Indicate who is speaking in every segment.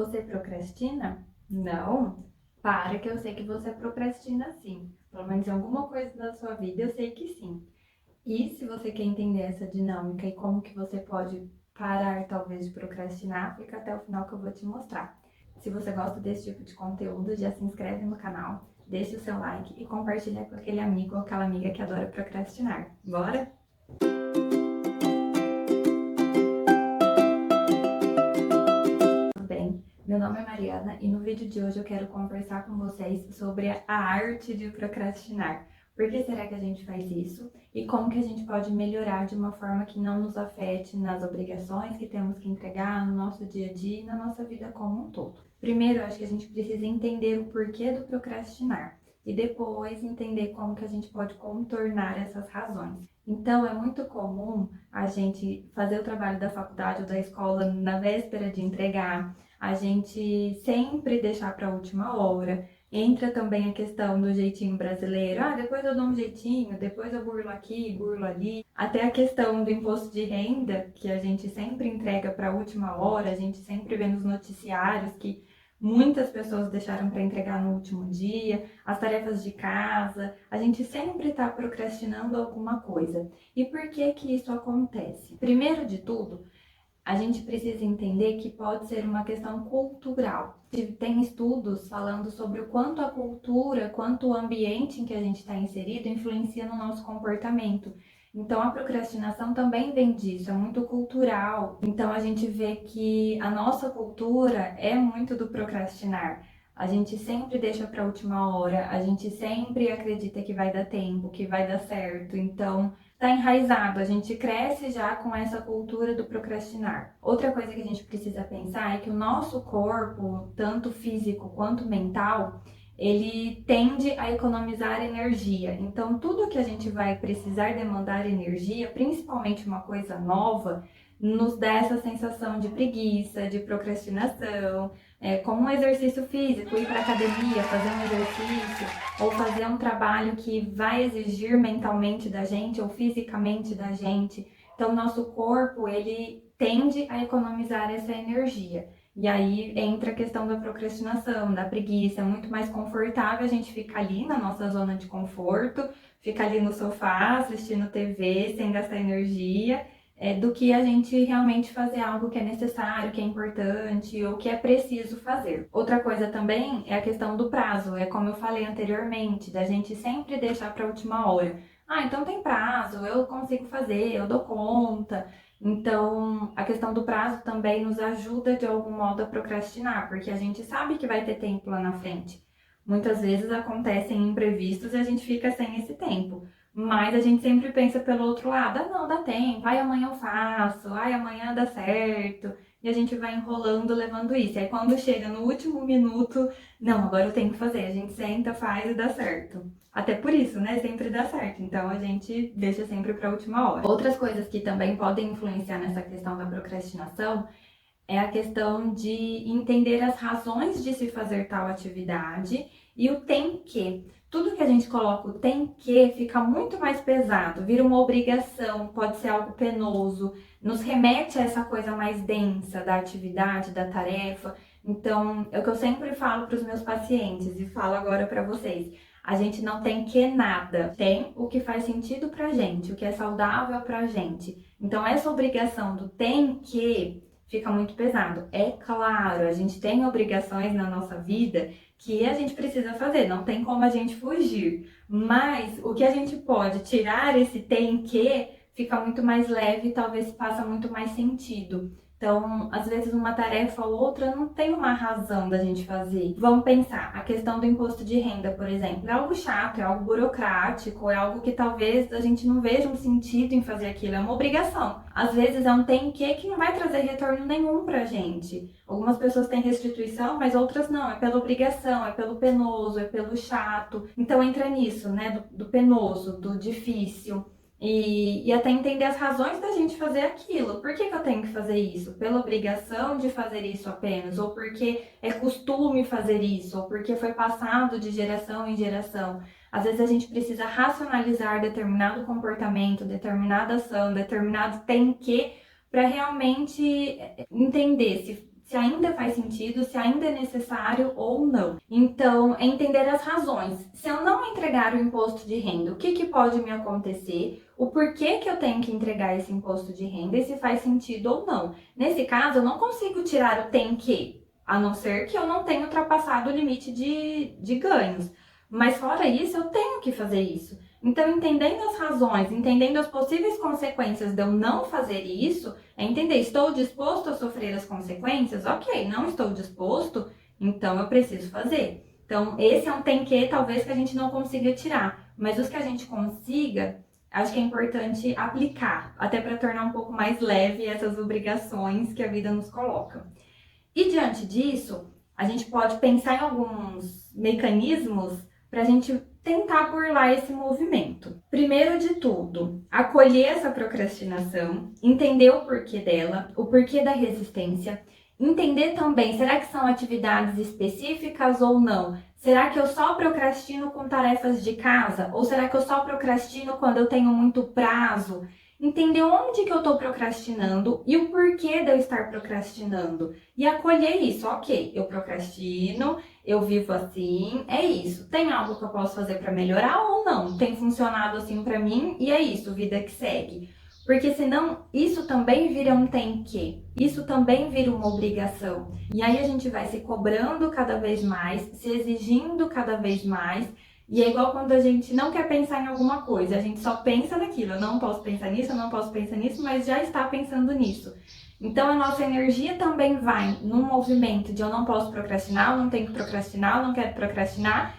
Speaker 1: Você procrastina? Não. Para que eu sei que você procrastina sim. Pelo menos em alguma coisa da sua vida eu sei que sim. E se você quer entender essa dinâmica e como que você pode parar talvez de procrastinar, fica até o final que eu vou te mostrar. Se você gosta desse tipo de conteúdo, já se inscreve no canal, deixa o seu like e compartilha com aquele amigo ou aquela amiga que adora procrastinar. Bora? Tudo bem? Meu nome é Mariana e no vídeo de hoje eu quero conversar com vocês sobre a arte de procrastinar. Por que será que a gente faz isso? E como que a gente pode melhorar de uma forma que não nos afete nas obrigações que temos que entregar no nosso dia a dia e na nossa vida como um todo. Primeiro, eu acho que a gente precisa entender o porquê do procrastinar e depois entender como que a gente pode contornar essas razões. Então, é muito comum a gente fazer o trabalho da faculdade ou da escola na véspera de entregar, a gente sempre deixar para a última hora. Entra também a questão do jeitinho brasileiro. Ah, depois eu dou um jeitinho, depois eu burlo aqui, burlo ali. Até a questão do imposto de renda, que a gente sempre entrega para a última hora, a gente sempre vê nos noticiários que muitas pessoas deixaram para entregar no último dia, as tarefas de casa, a gente sempre está procrastinando alguma coisa. E por que que isso acontece? Primeiro de tudo, a gente precisa entender que pode ser uma questão cultural. Tem estudos falando sobre o quanto a cultura, quanto o ambiente em que a gente está inserido influencia no nosso comportamento. Então, a procrastinação também vem disso, é muito cultural. Então, a gente vê que a nossa cultura é muito do procrastinar. A gente sempre deixa para a última hora, a gente sempre acredita que vai dar tempo, que vai dar certo. Então, está enraizado, a gente cresce já com essa cultura do procrastinar. Outra coisa que a gente precisa pensar é que o nosso corpo, tanto físico quanto mental, ele tende a economizar energia. Então, tudo que a gente vai precisar demandar energia, principalmente uma coisa nova, nos dá essa sensação de preguiça, de procrastinação, como um exercício físico, ir para academia, fazer um exercício, ou fazer um trabalho que vai exigir mentalmente da gente ou fisicamente da gente. Então, nosso corpo, ele tende a economizar essa energia. E aí entra a questão da procrastinação, da preguiça. É muito mais confortável a gente ficar ali na nossa zona de conforto, ficar ali no sofá assistindo TV sem gastar energia, do que a gente realmente fazer algo que é necessário, que é importante ou que é preciso fazer. Outra coisa também é a questão do prazo, é como eu falei anteriormente, da gente sempre deixar para a última hora. Ah, então tem prazo, eu consigo fazer, eu dou conta. Então, a questão do prazo também nos ajuda de algum modo a procrastinar, porque a gente sabe que vai ter tempo lá na frente. Muitas vezes acontecem imprevistos e a gente fica sem esse tempo. Mas a gente sempre pensa pelo outro lado, ah, não, dá tempo, ai, amanhã eu faço, ai, amanhã dá certo. E a gente vai enrolando, levando isso. Aí quando chega no último minuto, não, agora eu tenho que fazer. A gente senta, faz e dá certo. Até por isso, né? Sempre dá certo. Então a gente deixa sempre para a última hora. Outras coisas que também podem influenciar nessa questão da procrastinação é a questão de entender as razões de se fazer tal atividade e o tem que. Tudo que a gente coloca o tem que fica muito mais pesado, vira uma obrigação, pode ser algo penoso, nos remete a essa coisa mais densa da atividade, da tarefa. Então, é o que eu sempre falo para os meus pacientes e falo agora para vocês. A gente não tem que nada, tem o que faz sentido pra gente, o que é saudável pra gente. Então, essa obrigação do tem que fica muito pesado. É claro, a gente tem obrigações na nossa vida que a gente precisa fazer, não tem como a gente fugir. Mas o que a gente pode tirar esse tem que fica muito mais leve e talvez faça muito mais sentido. Então, às vezes uma tarefa ou outra não tem uma razão da gente fazer. Vamos pensar, a questão do imposto de renda, por exemplo, é algo chato, é algo burocrático, é algo que talvez a gente não veja um sentido em fazer aquilo, é uma obrigação. Às vezes é um tem que não vai trazer retorno nenhum pra gente. Algumas pessoas têm restituição, mas outras não, é pela obrigação, é pelo penoso, é pelo chato. Então entra nisso, né, do penoso, do difícil. E até entender as razões da gente fazer aquilo. Por que eu tenho que fazer isso? Pela obrigação de fazer isso apenas? Ou porque é costume fazer isso? Ou porque foi passado de geração em geração? Às vezes a gente precisa racionalizar determinado comportamento, determinada ação, determinado tem que, para realmente entender se ainda faz sentido, se ainda é necessário ou não. Então, é entender as razões. Se eu não entregar o imposto de renda, o que pode me acontecer? O porquê que eu tenho que entregar esse imposto de renda e se faz sentido ou não. Nesse caso, eu não consigo tirar o tem que, a não ser que eu não tenha ultrapassado o limite de ganhos. Mas fora isso, eu tenho que fazer isso. Então, entendendo as razões, entendendo as possíveis consequências de eu não fazer isso, é entender, estou disposto a sofrer as consequências? Ok, não estou disposto, então eu preciso fazer. Então, esse é um tem que, talvez, que a gente não consiga tirar. Mas os que a gente consiga, acho que é importante aplicar, até para tornar um pouco mais leve essas obrigações que a vida nos coloca. E diante disso, a gente pode pensar em alguns mecanismos para a gente tentar burlar esse movimento. Primeiro de tudo, acolher essa procrastinação, entender o porquê dela, o porquê da resistência, entender também, será que são atividades específicas ou não? Será que eu só procrastino com tarefas de casa? Ou será que eu só procrastino quando eu tenho muito prazo? Entender onde que eu estou procrastinando e o porquê de eu estar procrastinando. E acolher isso, ok, eu procrastino, eu vivo assim, é isso. Tem algo que eu posso fazer para melhorar ou não? Tem funcionado assim para mim e é isso, vida que segue. Porque senão isso também vira um tem que, isso também vira uma obrigação. E aí a gente vai se cobrando cada vez mais, se exigindo cada vez mais. E é igual quando a gente não quer pensar em alguma coisa, a gente só pensa naquilo. Eu não posso pensar nisso, eu não posso pensar nisso, mas já está pensando nisso. Então a nossa energia também vai num movimento de eu não posso procrastinar, eu não tenho que procrastinar, eu não quero procrastinar,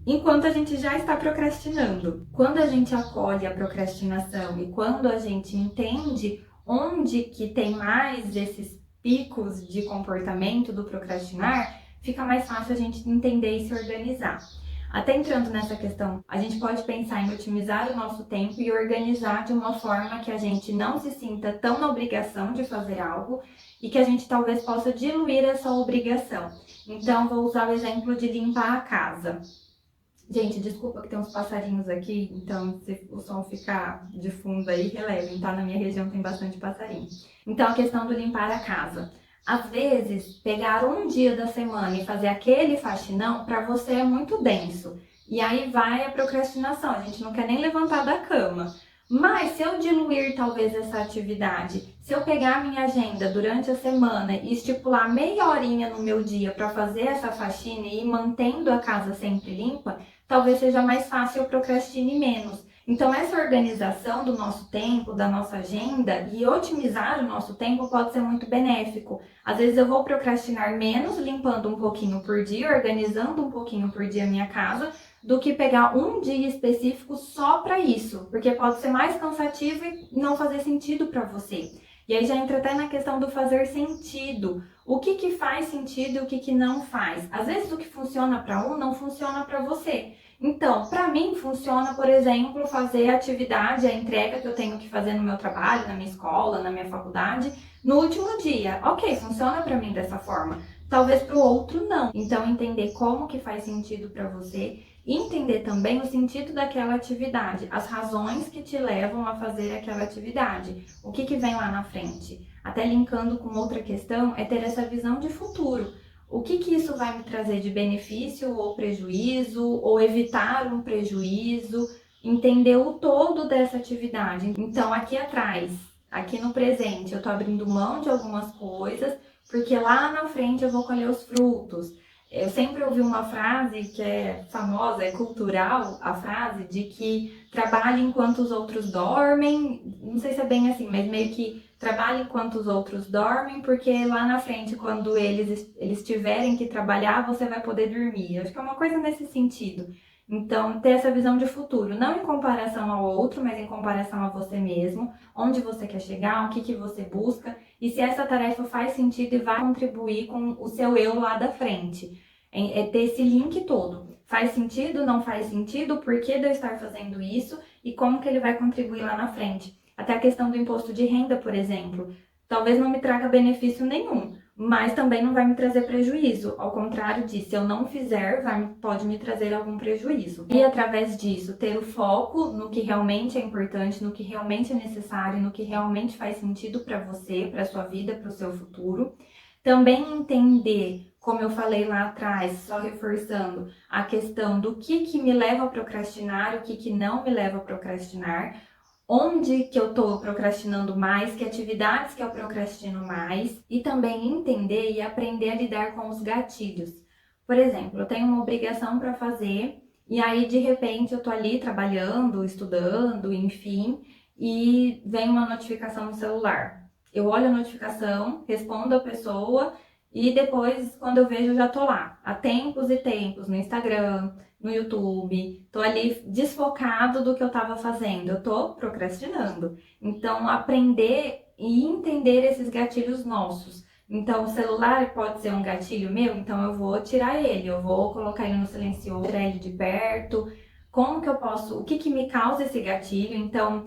Speaker 1: enquanto a gente já está procrastinando. Quando a gente acolhe a procrastinação e quando a gente entende onde que tem mais esses picos de comportamento do procrastinar, fica mais fácil a gente entender e se organizar. Até entrando nessa questão, a gente pode pensar em otimizar o nosso tempo e organizar de uma forma que a gente não se sinta tão na obrigação de fazer algo e que a gente talvez possa diluir essa obrigação. Então, vou usar o exemplo de limpar a casa. Gente, desculpa que tem uns passarinhos aqui, então se o som ficar de fundo aí, relevem, tá? Na minha região tem bastante passarinho. Então, a questão do limpar a casa. Às vezes, pegar um dia da semana e fazer aquele faxinão, para você é muito denso. E aí vai a procrastinação, a gente não quer nem levantar da cama. Mas se eu diluir talvez essa atividade, se eu pegar a minha agenda durante a semana e estipular meia horinha no meu dia para fazer essa faxina e ir mantendo a casa sempre limpa, talvez seja mais fácil eu procrastine menos. Então, essa organização do nosso tempo, da nossa agenda e otimizar o nosso tempo pode ser muito benéfico. Às vezes eu vou procrastinar menos, limpando um pouquinho por dia, organizando um pouquinho por dia a minha casa, do que pegar um dia específico só para isso, porque pode ser mais cansativo e não fazer sentido para você. E aí já entra até na questão do fazer sentido. O que faz sentido e o que não faz. Às vezes o que funciona para um não funciona para você. Então, para mim funciona, por exemplo, fazer a atividade, a entrega que eu tenho que fazer no meu trabalho, na minha escola, na minha faculdade, no último dia. Ok, funciona para mim dessa forma. Talvez para o outro não. Então, entender como que faz sentido para você e entender também o sentido daquela atividade, as razões que te levam a fazer aquela atividade, o que vem lá na frente. Até linkando com outra questão, é ter essa visão de futuro. O que isso vai me trazer de benefício ou prejuízo, ou evitar um prejuízo, entender o todo dessa atividade. Então, aqui atrás, aqui no presente, eu estou abrindo mão de algumas coisas, porque lá na frente eu vou colher os frutos. Eu sempre ouvi uma frase que é famosa, é cultural, a frase de que trabalhe enquanto os outros dormem, não sei se é bem assim, mas meio que trabalhe enquanto os outros dormem, porque lá na frente, quando eles tiverem que trabalhar, você vai poder dormir. Acho que é uma coisa nesse sentido. Então, ter essa visão de futuro, não em comparação ao outro, mas em comparação a você mesmo, onde você quer chegar, o que você busca, e se essa tarefa faz sentido e vai contribuir com o seu eu lá da frente. É ter esse link todo. Faz sentido, não faz sentido, o porquê de eu estar fazendo isso e como que ele vai contribuir lá na frente. Até a questão do imposto de renda, por exemplo, talvez não me traga benefício nenhum, mas também não vai me trazer prejuízo. Ao contrário disso, se eu não fizer, pode me trazer algum prejuízo. E através disso, ter o foco no que realmente é importante, no que realmente é necessário, no que realmente faz sentido para você, para sua vida, para o seu futuro. Também entender, como eu falei lá atrás, só reforçando, a questão do que me leva a procrastinar, o que não me leva a procrastinar, onde que eu tô procrastinando mais, que atividades que eu procrastino mais, e também entender e aprender a lidar com os gatilhos. Por exemplo, eu tenho uma obrigação para fazer, e aí de repente eu tô ali trabalhando, estudando, enfim, e vem uma notificação no celular. Eu olho a notificação, respondo a pessoa e depois, quando eu vejo, eu já tô lá, há tempos e tempos, no Instagram, no YouTube, tô ali desfocado do que eu tava fazendo, eu tô procrastinando. Então, aprender e entender esses gatilhos nossos. Então, o celular pode ser um gatilho meu, então eu vou tirar ele, eu vou colocar ele no silencioso, tirar ele de perto. Como que eu posso, o que me causa esse gatilho? Então,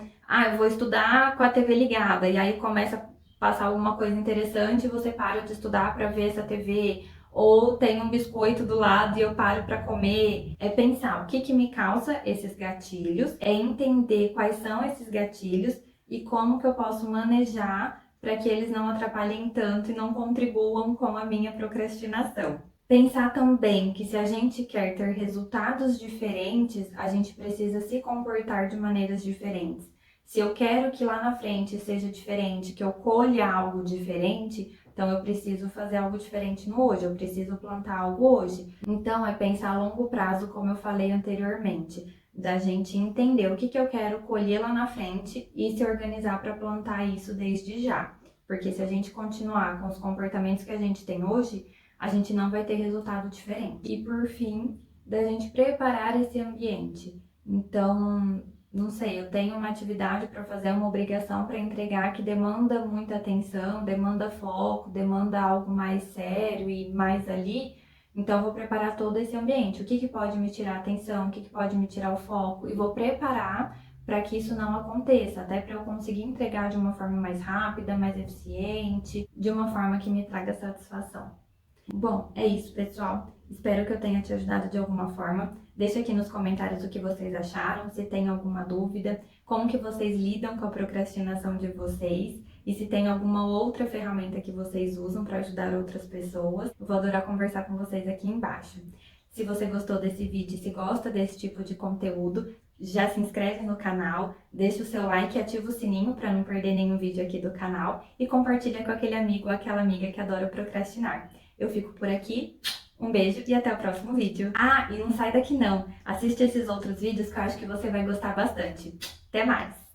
Speaker 1: eu vou estudar com a TV ligada, e aí começa a passar alguma coisa interessante e você para de estudar para ver essa TV, ou tem um biscoito do lado e eu paro para comer. É pensar o que me causa esses gatilhos, é entender quais são esses gatilhos e como que eu posso manejar para que eles não atrapalhem tanto e não contribuam com a minha procrastinação. Pensar também que se a gente quer ter resultados diferentes, a gente precisa se comportar de maneiras diferentes. Se eu quero que lá na frente seja diferente, que eu colha algo diferente, então eu preciso fazer algo diferente no hoje, eu preciso plantar algo hoje. Então é pensar a longo prazo, como eu falei anteriormente, da gente entender o que eu quero colher lá na frente e se organizar para plantar isso desde já. Porque se a gente continuar com os comportamentos que a gente tem hoje, a gente não vai ter resultado diferente. E por fim, da gente preparar esse ambiente. Então, não sei, eu tenho uma atividade para fazer, uma obrigação para entregar que demanda muita atenção, demanda foco, demanda algo mais sério e mais ali. Então, eu vou preparar todo esse ambiente. O que pode me tirar a atenção, o que pode me tirar o foco, e vou preparar para que isso não aconteça, até para eu conseguir entregar de uma forma mais rápida, mais eficiente, de uma forma que me traga satisfação. Bom, é isso, pessoal. Espero que eu tenha te ajudado de alguma forma. Deixa aqui nos comentários o que vocês acharam, se tem alguma dúvida, como que vocês lidam com a procrastinação de vocês e se tem alguma outra ferramenta que vocês usam para ajudar outras pessoas. Eu vou adorar conversar com vocês aqui embaixo. Se você gostou desse vídeo, se gosta desse tipo de conteúdo, já se inscreve no canal, deixa o seu like e ativa o sininho para não perder nenhum vídeo aqui do canal e compartilha com aquele amigo ou aquela amiga que adora procrastinar. Eu fico por aqui, um beijo e até o próximo vídeo. E não sai daqui não, assiste esses outros vídeos que eu acho que você vai gostar bastante. Até mais!